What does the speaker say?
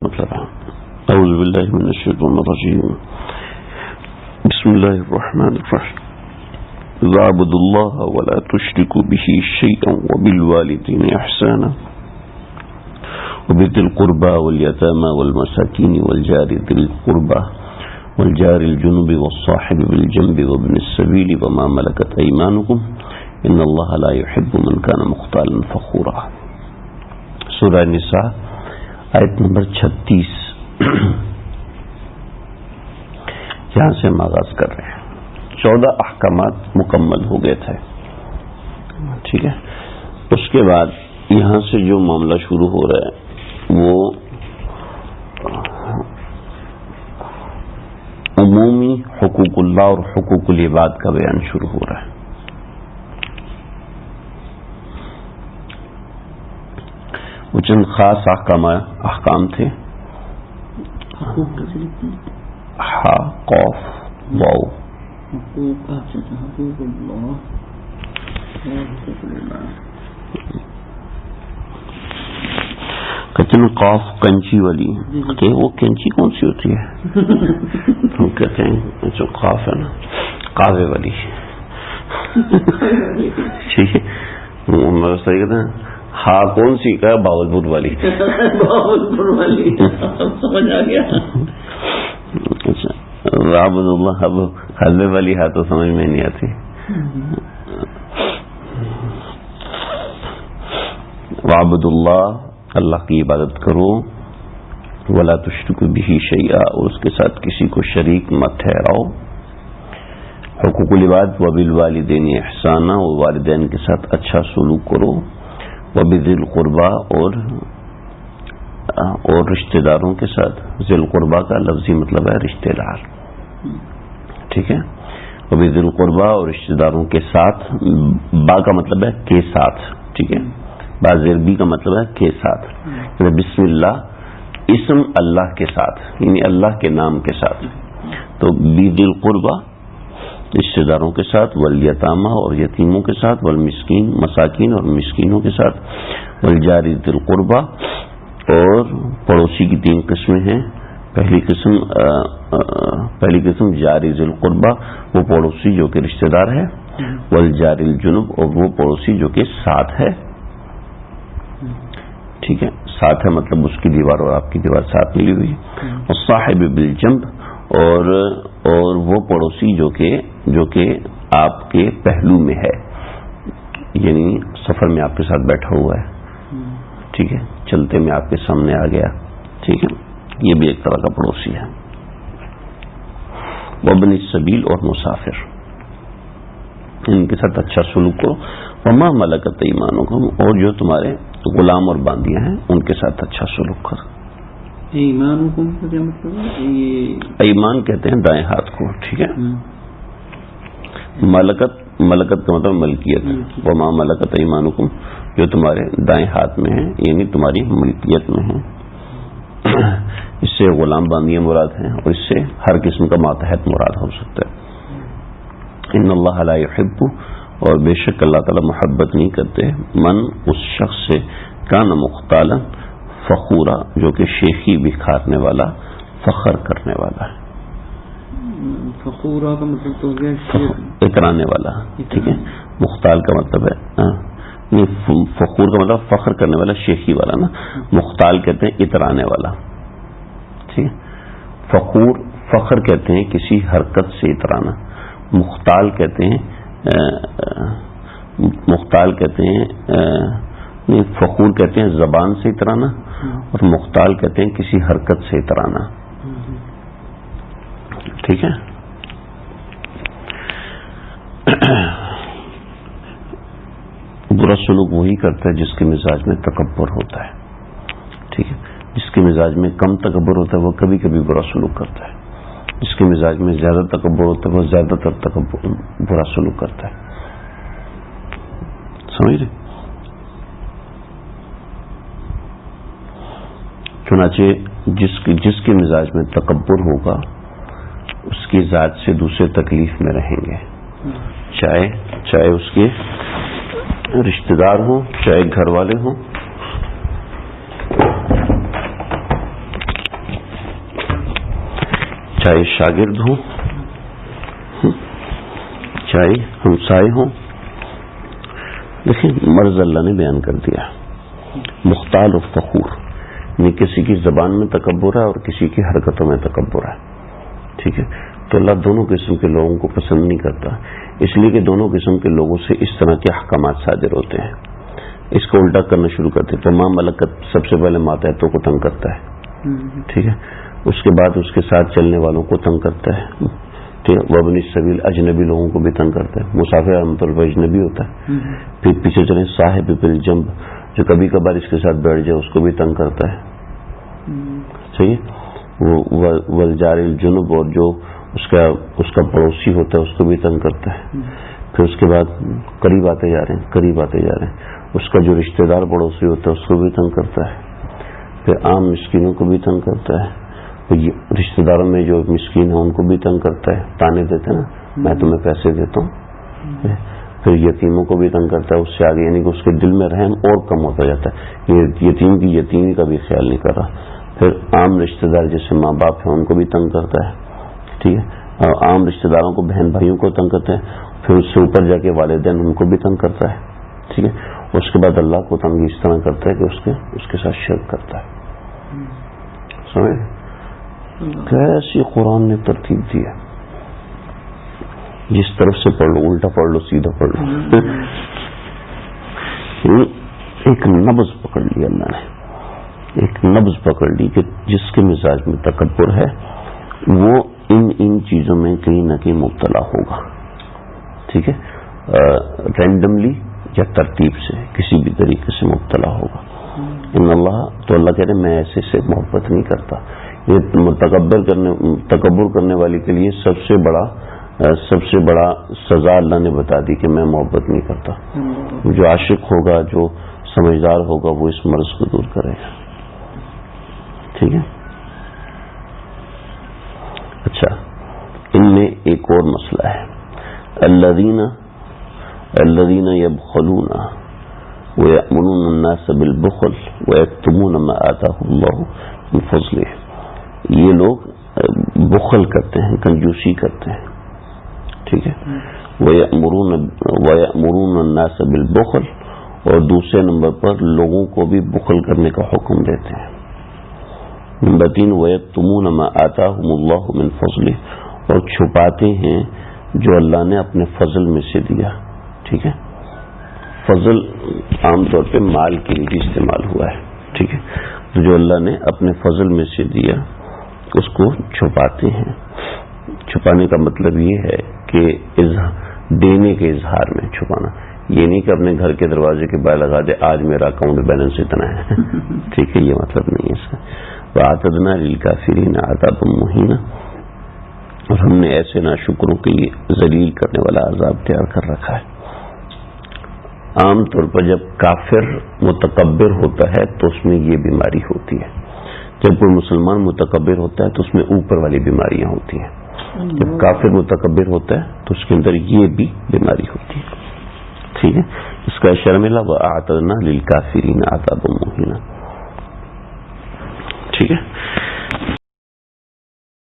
مطلب اعوذ باللہ من الشیطان الرجیم بسم اللہ الرحمن الرحیم وَاعْبُدُوا اللَّهَ وَلَا تُشْرِكُوا بِهِ شَيْئًا وَبِالْوَالِدَيْنِ إِحْسَانًا وَبِذِي الْقُرْبَى وَالْيَتَامَى وَالْمَسَاكِينِ وَالْجَارِ ذِي الْقُرْبَى وَالْجَارِ الْجُنُبِ وَالصَّاحِبِ بِالْجَنبِ وَابْنِ السَّبِيلِ وَمَا مَلَكَتْ أَيْمَانُكُمْ إِنَّ اللَّهَ لَا يُحِبُّ مَنْ كَانَ مُخْتَالًا فَخُورًا. سورہ نساء آیت نمبر 36 یہاں سے ہم آغاز کر رہے ہیں. 14 احکامات مکمل ہو گئے تھے. ٹھیک ہے. اس کے بعد یہاں سے جو معاملہ شروع ہو رہا ہے وہ عمومی حقوق اللہ اور حقوق العباد کا بیان شروع ہو رہا ہے. وہ چند خاص احکام تھے. ہا قاف واو کتن قاف کنچی والی کہ وہ کنچی کون سی ہوتی ہے؟ ہم کہتے ہیں جو قاف ہے نا قاوے والی. ٹھیک ہے. صحیح کہتے ہیں ہاں کون سی کا باولپور والی. باولپور والی سمجھ آ گیا. اچھا وعبد اللہ اب حلوے والی ہے تو سمجھ میں نہیں آتی. وعبد اللہ اللہ کی عبادت کرو ولا تشرکوا بہ شیئا اور اس کے ساتھ کسی کو شریک مت ٹھہراؤ. حقوق العباد وبالوالدین احسانا اور والدین کے ساتھ اچھا سلوک کرو. وبذی القربا اور رشتہ داروں کے ساتھ. ذی القربا کا لفظی مطلب ہے رشتہ دار. ٹھیک ہے. وبذی القربا اور رشتہ داروں کے ساتھ. با کا مطلب ہے کے ساتھ. ٹھیک ہے. با زیر بی کا مطلب ہے کے ساتھ. بسم اللہ اسم اللہ کے ساتھ یعنی اللہ کے نام کے ساتھ. تو بذی القربا رشتہ داروں کے ساتھ. والیتامى اور یتیموں کے ساتھ. والمسکین مساکین اور مسکینوں کے ساتھ. والجار ذی القربى اور پڑوسی کی 3 قسمیں ہیں. پہلی قسم جاری ذی القربى وہ پڑوسی جو کہ رشتہ دار ہے. والجار الجنب اور وہ پڑوسی جو کہ ساتھ ہے. ٹھیک ہے. ساتھ ہے مطلب اس کی دیوار اور آپ کی دیوار ساتھ ملی ہوئی. والصاحب بالجنب اور وہ پڑوسی جو کہ آپ کے پہلو میں ہے یعنی سفر میں آپ کے ساتھ بیٹھا ہوا ہے. ٹھیک ہے. چلتے میں آپ کے سامنے آ گیا. ٹھیک ہے. یہ بھی ایک طرح کا پڑوسی ہے. وابن السبیل اور مسافر ان کے ساتھ اچھا سلوک کرو. وما ملکت ایمانکم اور جو تمہارے غلام اور باندیاں ہیں ان کے ساتھ اچھا سلوک کرو. ایمانکم کا کیا مطلب ہے؟ ایمان کہتے ہیں دائیں ہاتھ کو. ٹھیک ہے. ملکت کا مطلب ملکیت. وما ملکت ایمانکم جو تمہارے دائیں ہاتھ میں ہیں یعنی تمہاری ملکیت میں ہیں. اس سے غلام باندیاں مراد ہیں اور اس سے ہر قسم کا ماتحت مراد ہو سکتا ہے. ان اللہ لا يحب اور بے شک اللہ تعالی محبت نہیں کرتے من اس شخص سے کان مختالا فخورا جو کہ شیخی بکھارنے والا فخر کرنے والا ہے. فخورا کا مطلب تو ہو گیا اترانے والا. ٹھیک ہے. مختال کا مطلب ہے فخور کا مطلب فخر کرنے والا شیخی والا نا. مختال کہتے ہیں اترانے والا. ٹھیک ہے. فخور فخر کہتے ہیں کسی حرکت سے اترانا. مختال کہتے ہیں فخور کہتے ہیں زبان سے اترانا اور مختال کہتے ہیں کسی حرکت سے اترانا. ٹھیک ہے. برا سلوک وہی کرتا ہے جس کے مزاج میں تکبر ہوتا ہے. ٹھیک ہے. جس کے مزاج میں کم تکبر ہوتا ہے وہ کبھی کبھی برا سلوک کرتا ہے. جس کے مزاج میں زیادہ تکبر ہوتا ہے وہ زیادہ تر برا سلوک کرتا ہے. سمجھ رہے؟ چنانچہ جس کے مزاج میں تکبر ہوگا اس کی ذات سے دوسرے تکلیف میں رہیں گے. چاہے اس کے رشتہ دار ہوں چاہے گھر والے ہوں. چاہے شاگرد ہوں، چاہے ہمسائے ہوں. دیکھیں مرض اللہ نے بیان کر دیا، مختال و فخور، یعنی کسی کی زبان میں تکبر ہے اور کسی کی حرکتوں میں تکبر ہے. ٹھیک ہے، تو اللہ دونوں قسم کے لوگوں کو پسند نہیں کرتا، اس لیے کہ دونوں قسم کے لوگوں سے اس طرح کے احکامات صادر ہوتے ہیں. اس کو الٹا کرنا شروع کرتے تو ماں ملکت سب سے پہلے ماتحتوں کو تنگ کرتا ہے. ٹھیک ہے، اس کے بعد اس کے ساتھ چلنے والوں کو تنگ کرتا ہے. ٹھیک ہے، وابن السبیل اجنبی لوگوں کو بھی تنگ کرتا ہے. مسافر عام طور پر اجنبی ہوتا ہے. پھر پیچھے چلیں صاحب بالجنب، جو کبھی کبھار اس کے ساتھ بیٹھ جائے اس کو بھی تنگ کرتا ہے. صحیح ہے، وہ والجار الجنب، اور جو اس کا پڑوسی ہوتا ہے اس کو بھی تنگ کرتا ہے. پھر اس کے بعد قریب آتے جا رہے ہیں، اس کا جو رشتہ دار پڑوسی ہوتا ہے اس کو بھی تنگ کرتا ہے. پھر عام مسکینوں کو بھی تنگ کرتا ہے. رشتہ داروں میں جو مسکین ہیں ان کو بھی تنگ کرتا ہے، تانے دیتے ہیں نا، میں تمہیں پیسے دیتا ہوں. پھر یتیموں کو بھی تنگ کرتا ہے. اس سے آگے یعنی کہ اس کے دل میں رحم اور کم ہوتا جاتا ہے، یہ یتیم کی یتیمی کا بھی خیال نہیں کر رہا. پھر عام رشتہ دار جیسے ماں باپ ہیں ان کو بھی تنگ کرتا ہے. ٹھیک ہے، اور عام رشتہ داروں کو بہن بھائیوں کو تنگ کرتا ہے. پھر اس سے اوپر جا کے والدین ان کو بھی تنگ کرتا ہے. ٹھیک ہے، اس کے بعد اللہ کو تنگ اس طرح کرتا ہے کہ اس کے ساتھ شرک کرتا ہے. سمجھ کیسی قرآن نے ترتیب دی ہے، جس طرف سے پڑھ لو، الٹا پڑھ لو، سیدھا پڑھ لو. ایک نبض پکڑ لی اللہ نے، ایک نبض پکڑ لی کہ جس کے مزاج میں تکبر ہے وہ ان چیزوں میں کہیں نہ کہیں مبتلا ہوگا. ٹھیک ہے، رینڈملی یا ترتیب سے کسی بھی طریقے سے مبتلا ہوگا. ان اللہ، تو اللہ کہہ رہے میں ایسے سے محبت نہیں کرتا. یہ تکبر کرنے والی کے لیے سب سے بڑا سزا اللہ نے بتا دی کہ میں محبت نہیں کرتا. جو عاشق ہوگا، جو سمجھدار ہوگا، وہ اس مرض کو دور کرے گا. ٹھیک ہے، اچھا ان میں ایک اور مسئلہ ہے، الذین یبخلون وَيَأْمُرُونَ النَّاسَ بِالْبُخْلِ وَيَكْتُمُونَ مَا آتَاهُمُ اللَّهُ مِنْ فَضْلِهِ. یہ لوگ بخل کرتے ہیں، کنجوسی کرتے ہیں. ٹھیک ہے، وَيَأْمُرُونَ النَّاسَ بِالْبُخْلِ، اور دوسرے نمبر پر لوگوں کو بھی بخل کرنے کا حکم دیتے ہیں. نمبر 3 وَيَكْتُمُونَ مَا آتَاهُمُ اللَّهُ مِنْ فَضْلِهِ، اور چھپاتے ہیں جو اللہ نے اپنے فضل میں سے دیا. ٹھیک ہے، فضل عام طور پہ مال کے لیے استعمال ہوا ہے. ٹھیک ہے، تو جو اللہ نے اپنے فضل میں سے دیا اس کو چھپاتے ہیں. چھپانے کا مطلب یہ ہے کہ دینے کے اظہار میں چھپانا، یہ نہیں کہ اپنے گھر کے دروازے کے باہر لگا دے آج میرا اکاؤنٹ بیلنس اتنا ہے. ٹھیک ہے، یہ مطلب نہیں ہے اس کا. وَأَعْتَدْنَا لِلْكَافِرِينَ عَذَابًا مُهِينًا، اور ہم نے ایسے ناشکروں کے لیے ذلیل کرنے والا عذاب تیار کر رکھا ہے. عام طور پر جب کافر متکبر ہوتا ہے تو اس میں یہ بیماری ہوتی ہے. جب کوئی مسلمان متکبر ہوتا ہے تو اس میں اوپر والی بیماریاں ہوتی ہیں. جب کافر متکبر ہوتا ہے تو اس کے اندر یہ بھی بیماری ہوتی ہے. ٹھیک ہے، اس کا اشارہ ملا وَأَعْتَدْنَا لِلْكَافِرِينَ عَذَابًا مُهِينًا. ٹھیک ہے.